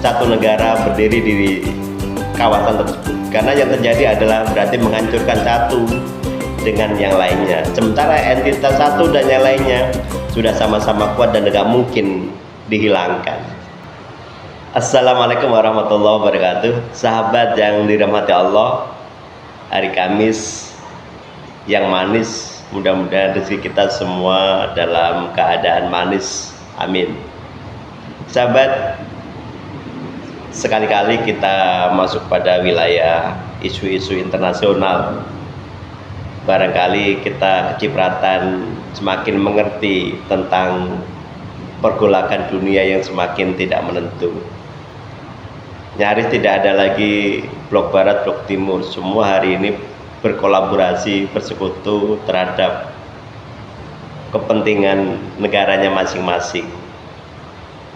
satu negara berdiri di kawasan tersebut. Karena yang terjadi adalah berarti menghancurkan satu dengan yang lainnya. Sementara entitas satu dan yang lainnya sudah sama-sama kuat dan tidak mungkin dihilangkan. Assalamualaikum warahmatullahi wabarakatuh. Sahabat yang dirahmati Allah, hari Kamis yang manis, mudah-mudahan rezeki kita semua dalam keadaan manis. Amin. Sahabat, sekali-kali kita masuk pada wilayah isu-isu internasional, barangkali kita kecipratan semakin mengerti tentang pergolakan dunia yang semakin tidak menentu. Nyaris tidak ada lagi blok barat, blok timur. Semua hari ini berkolaborasi, bersekutu terhadap kepentingan negaranya masing-masing.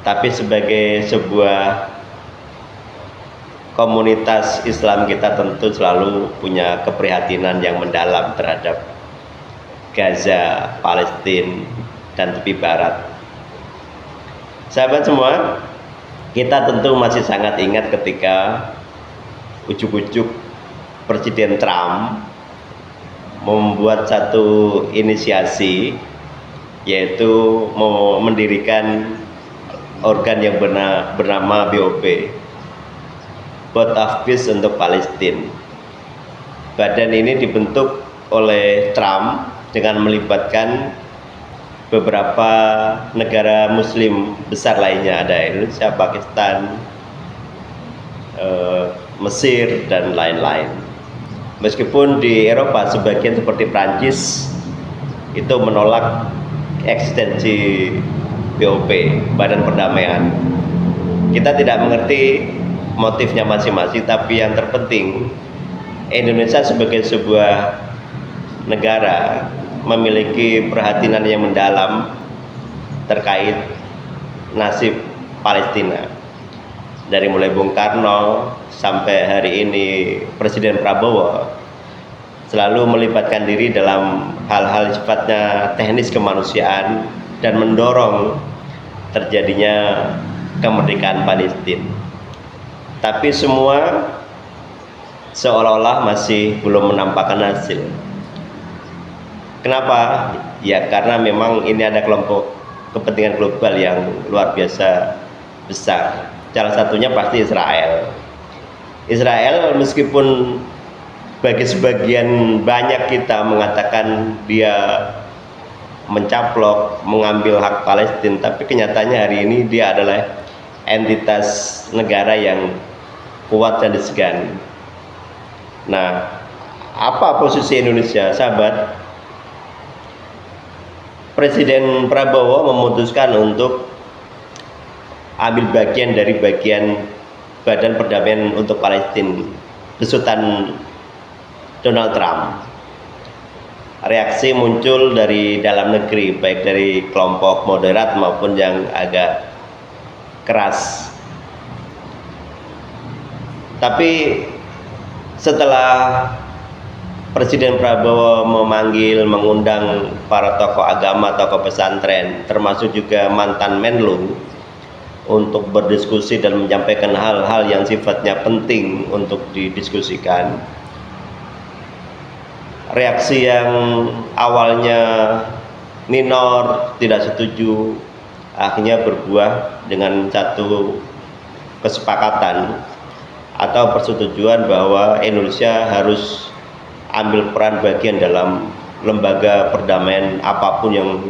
Tapi sebagai sebuah komunitas Islam, kita tentu selalu punya keprihatinan yang mendalam terhadap Gaza, Palestina, dan tepi barat. Sahabat semua, kita tentu masih sangat ingat ketika ujuk-ujuk Presiden Trump membuat satu inisiasi, yaitu mendirikan organ yang bernama BOP, Board of Peace untuk Palestina. Badan ini dibentuk oleh Trump dengan melibatkan beberapa negara muslim besar lainnya, ada Indonesia, Pakistan, Mesir, dan lain-lain. Meskipun di Eropa sebagian seperti Prancis itu menolak eksistensi BOP, Badan Perdamaian. Kita tidak mengerti motifnya masing-masing, tapi yang terpenting Indonesia sebagai sebuah negara memiliki perhatian yang mendalam terkait nasib Palestina. Dari mulai Bung Karno sampai hari ini Presiden Prabowo selalu melibatkan diri dalam hal-hal sifatnya teknis kemanusiaan dan mendorong terjadinya kemerdekaan Palestina. Tapi semua seolah-olah masih belum menampakkan hasil. Kenapa? Ya karena memang ini ada kelompok kepentingan global yang luar biasa besar. Salah satunya pasti Israel. Israel meskipun bagi sebagian banyak kita mengatakan dia mencaplok, mengambil hak Palestina, tapi kenyataannya hari ini dia adalah entitas negara yang kuat dan disegani. Nah, apa posisi Indonesia, sahabat? Presiden Prabowo memutuskan untuk ambil bagian dari bagian Badan Perdamaian untuk Palestina, besutan Donald Trump. Reaksi muncul dari dalam negeri, baik dari kelompok moderat maupun yang agak keras. Tapi setelah Presiden Prabowo mengundang para tokoh agama, tokoh pesantren, termasuk juga mantan Menlu, untuk berdiskusi dan menyampaikan hal-hal yang sifatnya penting untuk didiskusikan. Reaksi yang awalnya minor, tidak setuju, akhirnya berbuah dengan satu kesepakatan atau persetujuan bahwa Indonesia harus ambil peran bagian dalam lembaga perdamaian apapun yang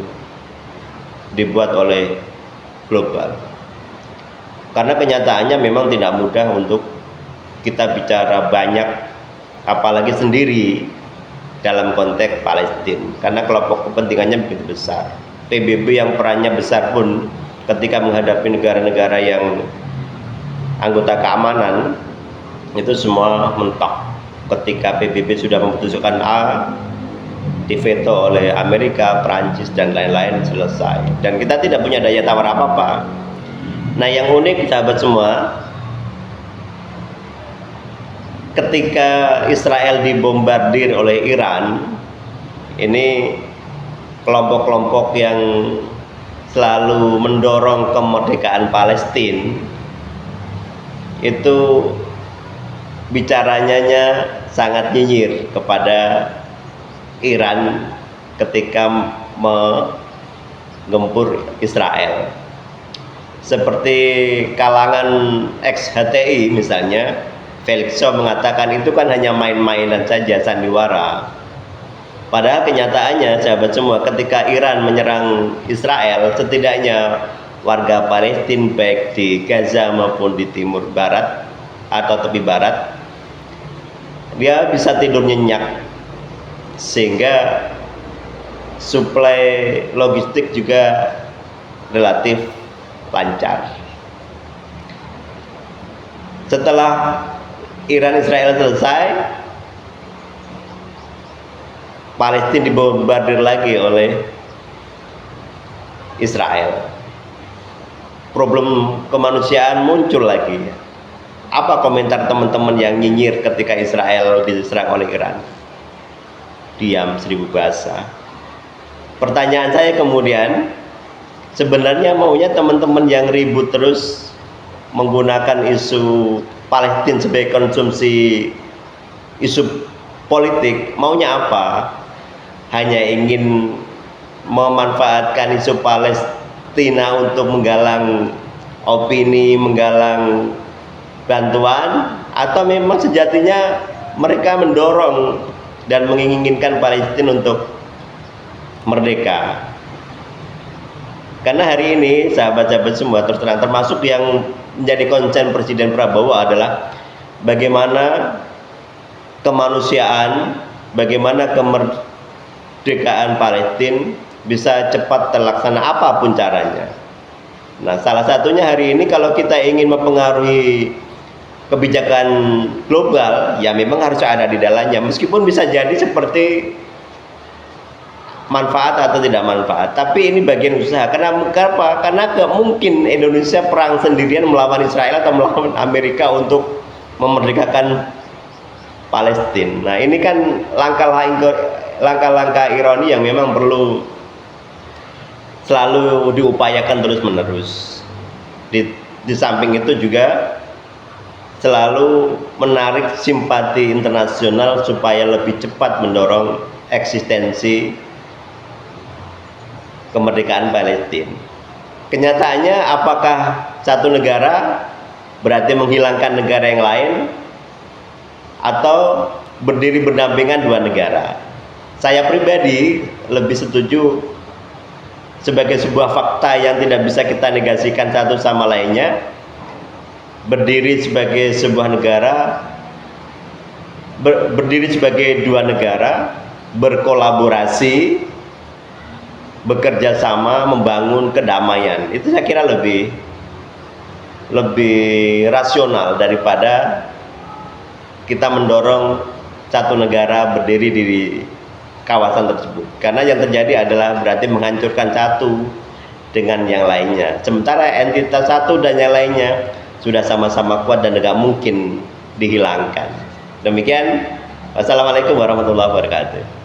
dibuat oleh global. Karena kenyataannya memang tidak mudah untuk kita bicara banyak, apalagi sendiri dalam konteks Palestina, karena kelompok kepentingannya begitu besar. PBB yang perannya besar pun ketika menghadapi negara-negara yang anggota keamanan itu semua mentok. Ketika PBB sudah memutuskan A, diveto oleh Amerika, Prancis, dan lain-lain, selesai. Dan kita tidak punya daya tawar apa-apa. Nah, yang unik sahabat semua, ketika Israel dibombardir oleh Iran, ini kelompok-kelompok yang selalu mendorong kemerdekaan Palestina itu bicaranya sangat nyinyir kepada Iran ketika menggempur Israel. Seperti kalangan ex-HTI misalnya, Felix Shaw mengatakan itu kan hanya main-mainan saja, sandiwara. Padahal kenyataannya sahabat semua, ketika Iran menyerang Israel, setidaknya warga Palestina baik di Gaza maupun di timur barat atau tepi barat, dia bisa tidur nyenyak, sehingga suplai logistik juga relatif lancar. Setelah Iran Israel selesai, Palestina dibombardir lagi oleh Israel. Problem kemanusiaan muncul lagi. Apa komentar teman-teman yang nyinyir ketika Israel diserang oleh Iran? Diam seribu bahasa. Pertanyaan saya kemudian, sebenarnya maunya teman-teman yang ribut terus menggunakan isu Palestina sebagai konsumsi isu politik, maunya apa? Hanya ingin memanfaatkan isu Palestina untuk menggalang opini, menggalang bantuan, atau memang sejatinya mereka mendorong dan menginginkan Palestina untuk merdeka? Karena hari ini sahabat-sahabat semua, terus terang, termasuk yang menjadi konsen Presiden Prabowo adalah bagaimana kemanusiaan, bagaimana kemerdekaan Palestina bisa cepat terlaksana apapun caranya. Nah, salah satunya hari ini kalau kita ingin mempengaruhi kebijakan global, ya memang harus ada di dalamnya, meskipun bisa jadi seperti manfaat atau tidak manfaat, tapi ini bagian usaha. Kenapa? Karena gak mungkin Indonesia perang sendirian melawan Israel atau melawan Amerika untuk memerdekakan Palestina. Nah, ini kan langkah-langkah ironi yang memang perlu selalu diupayakan terus-menerus. Di samping itu juga selalu menarik simpati internasional supaya lebih cepat mendorong eksistensi kemerdekaan Palestina. Kenyataannya, apakah satu negara berarti menghilangkan negara yang lain, atau berdiri berdampingan dua negara? Saya pribadi lebih setuju sebagai sebuah fakta yang tidak bisa kita negasikan satu sama lainnya, berdiri sebagai sebuah negara, berdiri sebagai dua negara, berkolaborasi, bekerja sama, membangun kedamaian. Itu saya kira lebih rasional daripada kita mendorong satu negara berdiri di kawasan tersebut. Karena yang terjadi adalah berarti menghancurkan satu dengan yang lainnya. Sementara entitas satu dan yang lainnya sudah sama-sama kuat dan tidak mungkin dihilangkan. Demikian, wassalamualaikum warahmatullahi wabarakatuh.